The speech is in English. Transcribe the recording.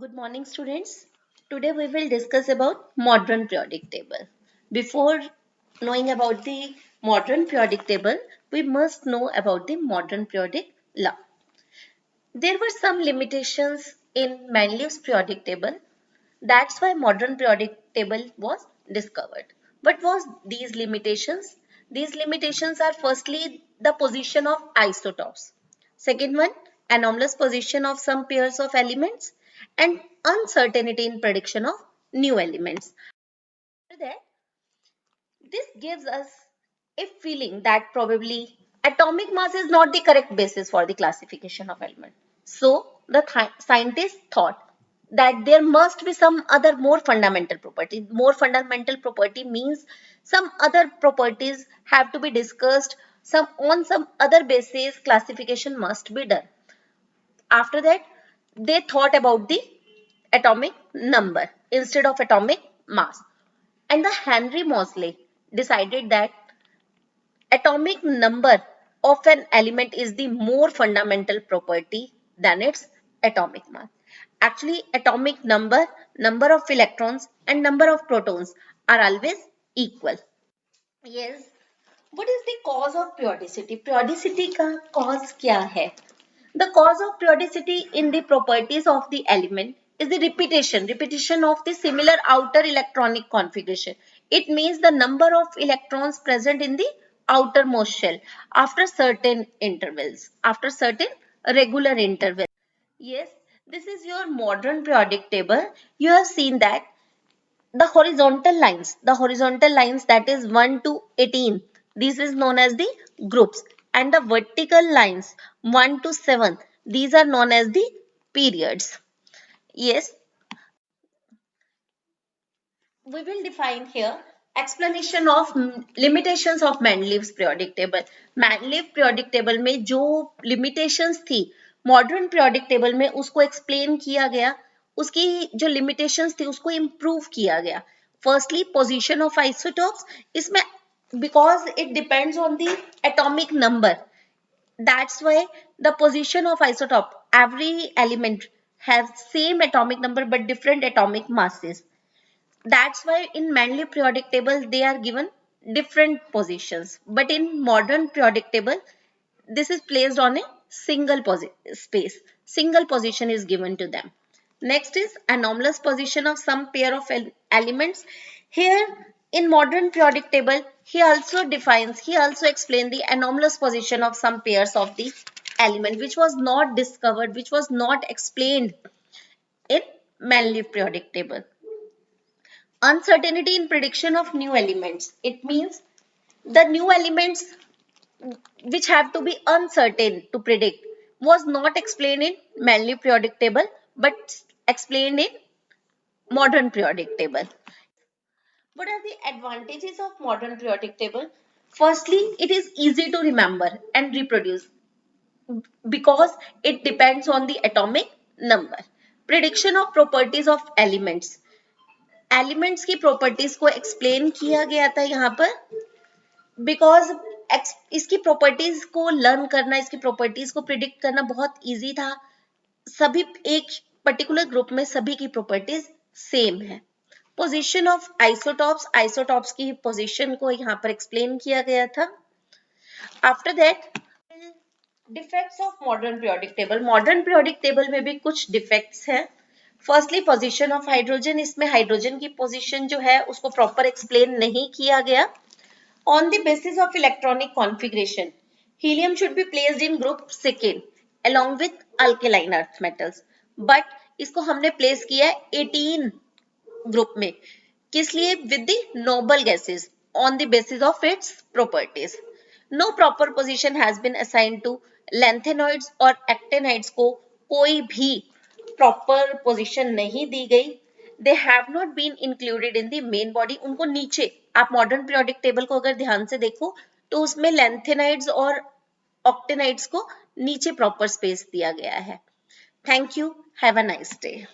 Good morning, students. Today we will discuss about modern periodic table. Before knowing about the modern periodic table, we must know about the modern periodic law. There were some limitations in Mendeleev's periodic table. That's why modern periodic table was discovered. What was these limitations? These limitations are firstly the position of isotopes. Second one, anomalous position of some pairs of elements and uncertainty in prediction of new elements. After that, this gives us a feeling that probably atomic mass is not the correct basis for the classification of element. So the scientists thought that there must be some other more fundamental property. More fundamental property means some other properties have to be discussed. On some other basis classification must be done. After that, they thought about the atomic number instead of atomic mass. And the Henry Moseley decided that atomic number of an element is the more fundamental property than its atomic mass. Actually, atomic number, number of electrons and number of protons are always equal. Yes. What is the cause of periodicity? Periodicity का cause क्या है? The cause of periodicity in the properties of the element is the repetition of the similar outer electronic configuration. It means the number of electrons present in the outermost shell after certain intervals, after certain regular intervals. Yes, this is your modern periodic table. You have seen that the horizontal lines that is 1 to 18, this is known as the groups, and the vertical lines 1 to 7, these are known as the periods. Yes, we will define here explanation of limitations of Mendeleev's periodic table. Mendeleev periodic table में जो limitations थी modern periodic table में उसको explain किया गया, उसकी जो limitations थी उसको improve किया गया. Firstly, position of isotopes, इसमें because it depends on the atomic number, that's why the position of isotope, every element has same atomic number but different atomic masses. That's why in Mendeleev periodic table they are given different positions, but in modern periodic table this is placed on a single space. Single position is given to them. Next is anomalous position of some pair of elements. Here in modern periodic table he also explains the anomalous position of some pairs of the element which was not discovered, which was not explained in Mendeleev periodic table. Uncertainty in prediction of new elements. It means the new elements which have to be uncertain to predict was not explained in Mendeleev periodic table but explained in modern periodic table. What are the advantages of modern periodic table? Firstly, it is easy to remember and reproduce because it depends on the atomic number. Prediction of properties of elements. Elements की properties को explain किया गया था यहाँ पर because इसकी properties को learn करना, इसकी प्रॉपर्टीज को प्रिडिक्ट करना बहुत इजी था. सभी एक पर्टिकुलर ग्रुप में सभी की प्रॉपर्टीज सेम है. पोजीशन ऑफ आइसोटॉप्स की पोजीशन को यहाँ पर एक्सप्लेन किया गया था. After that defects of modern periodic table. Modern periodic table में भी कुछ डिफेक्ट्स हैं. फर्स्टली पोजीशन ऑफ हाइड्रोजन, इसमें हाइड्रोजन की पोजीशन जो है उसको प्रॉपर एक्सप्लेन नहीं किया गया. On the basis of electronic configuration, helium should be placed in group second along with alkaline earth metals, but इसको हमने प्लेस किया है 18 ग्रुप में. किस लिए? With the noble gases on the basis of its properties. No proper position has been assigned to lanthanoids और actinides को कोई भी प्रॉपर पोजीशन नहीं दी गई. They have not been included in the main body. उनको नीचे, आप मॉडर्न पीरियोडिक टेबल को अगर ध्यान से देखो तो उसमें लैंथेनाइड्स और ऑक्टेनाइड्स को नीचे प्रॉपर स्पेस दिया गया है. Thank you. Have a nice day.